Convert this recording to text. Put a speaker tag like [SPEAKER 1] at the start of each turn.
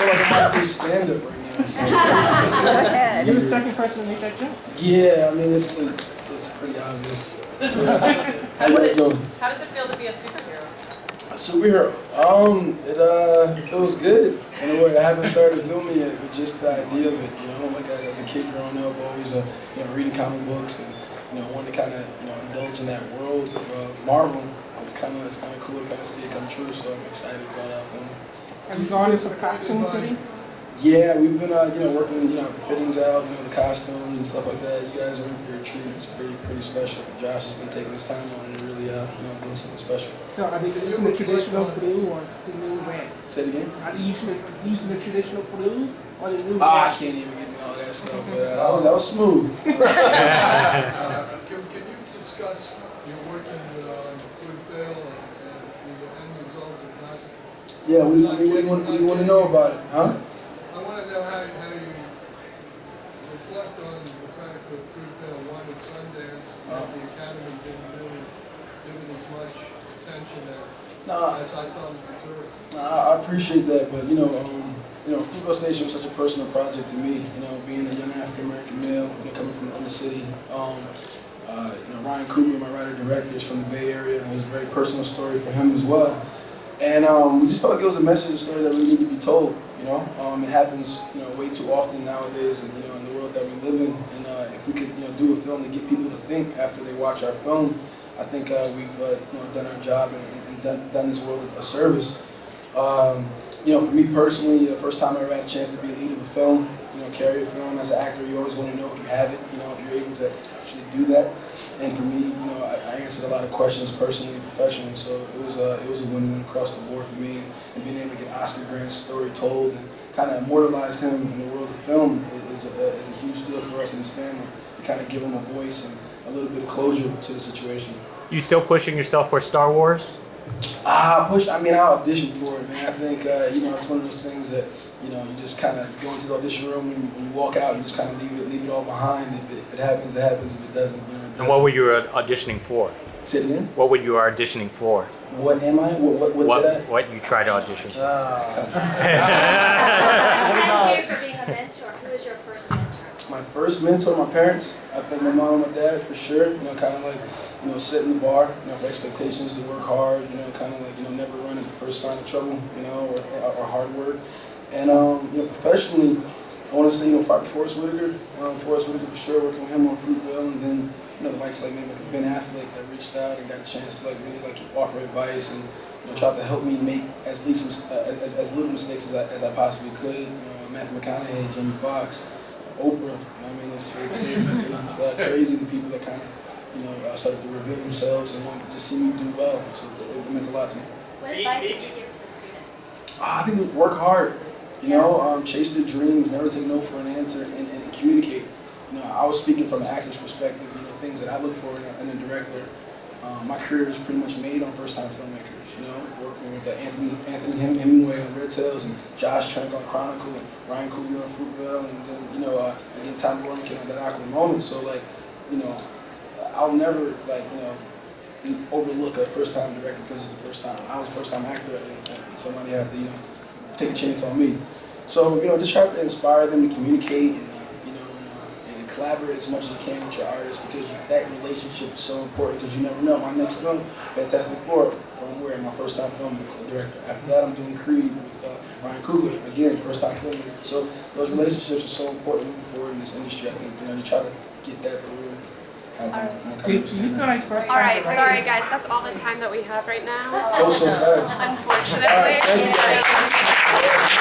[SPEAKER 1] feel like I might do stand-up right now. So.
[SPEAKER 2] You're the second person to make that jump.
[SPEAKER 1] Yeah, I mean, it's pretty obvious. Yeah. How you guys doing?
[SPEAKER 3] How does it feel to be a superhero?
[SPEAKER 1] A superhero? It feels good. In a way, I haven't started filming yet, but just the idea of it, you know, like as a kid growing up, always, reading comic books and, wanting to kind of, indulge in that world of Marvel. It's kind of cool to kind of see it come true, so I'm excited about filming.
[SPEAKER 2] Have you gone in for the costume fitting?
[SPEAKER 1] Yeah, we've been, working, the fittings out, the costumes and stuff like that. You guys are in for a treat. It's pretty special. Josh has been taking his time on it and really, doing something special.
[SPEAKER 2] So are they using the traditional blue or the new red?
[SPEAKER 1] Say it again?
[SPEAKER 2] Are they using the traditional blue or the new red?
[SPEAKER 1] I can't even get into all that stuff, but that was smooth.
[SPEAKER 4] Can you discuss your working on Fruitvale and the end result of that?
[SPEAKER 1] Yeah, we want to know about it, huh?
[SPEAKER 4] I want to know how you reflect on the fact that Fruitvale won at Sundance and the Academy didn't really give it as much attention as I thought it deserved.
[SPEAKER 1] I appreciate that, but Fruitvale Station was such a personal project to me. Being a young African American male, coming from the inner city. Ryan Coogler, my writer-director, is from the Bay Area. It was a very personal story for him as well. And we just felt like it was a message, a story that we need to be told. It happens, way too often nowadays, and in the world that we live in. And if we could, do a film to get people to think after they watch our film, I think we've, done our job and done this world a service. For me personally, the first time I ever had a chance to be a lead of a film, carry a film as an actor, you always want to know if you have it, if you're able to actually do that. And for me, I answered a lot of questions personally and professionally, so it was a win-win across the board for me. And being able to get Oscar Grant's story told and kind of immortalize him in the world of film is a huge deal for us and his family. To kind of give him a voice and a little bit of closure to the situation.
[SPEAKER 5] You still pushing yourself for Star Wars?
[SPEAKER 1] I auditioned for it, man. I think, it's one of those things that, you just kind of go into the audition room and when you walk out, you just kind of leave it all behind. If it happens, it happens. If it doesn't, it doesn't.
[SPEAKER 5] And what were you auditioning for?
[SPEAKER 1] Say it again?
[SPEAKER 5] What were you auditioning for?
[SPEAKER 1] What am I? What did I?
[SPEAKER 5] What you tried to audition for?
[SPEAKER 6] Thank you for being a mentor. Who was your first mentor?
[SPEAKER 1] My first mentor, my parents. I think my mom and my dad for sure. Kind of like, setting the bar, for expectations to work hard, kind of like, never run at the first sign of trouble, or hard work. And, professionally, I want to say, Forrest Whitaker. Forrest Whitaker for sure, working with him on Fruitvale, and then, the likes like maybe like Ben Affleck that reached out and got a chance to really offer advice and try to help me make as little mistakes as I possibly could. Matthew McConaughey, Jamie Foxx, Oprah. I mean, it's crazy the people that kind of started to reveal themselves and wanted to just see me do well. So it meant a lot to me.
[SPEAKER 6] What advice did you give to the students?
[SPEAKER 1] I think work hard. Chase their dreams, never take no for an answer, and communicate. I was speaking from an actor's perspective, things that I look for in a director. My career is pretty much made on first-time filmmakers, working with Anthony Hemingway on Red Tails and Josh Trank on Chronicle and Ryan Coogler on Fruitvale and then, again, Tom Warrington on That Awkward Moment. So, I'll never, overlook a first-time director because it's the first time. I was a first-time actor and somebody had to, take a chance on me. So, just try to inspire them to communicate and collaborate as much as you can with your artists because that relationship is so important because you never know. My next film, Fantastic Four, from where my first time film director. After that, I'm doing Creed with Ryan Coogler, again, first time filmmaker. So those relationships are so important moving forward in this industry. I think, to try to get that through.
[SPEAKER 6] All right, sorry guys, that's all the time that we have right now.
[SPEAKER 1] Go so fast.
[SPEAKER 6] Unfortunately.
[SPEAKER 1] All right, thank you.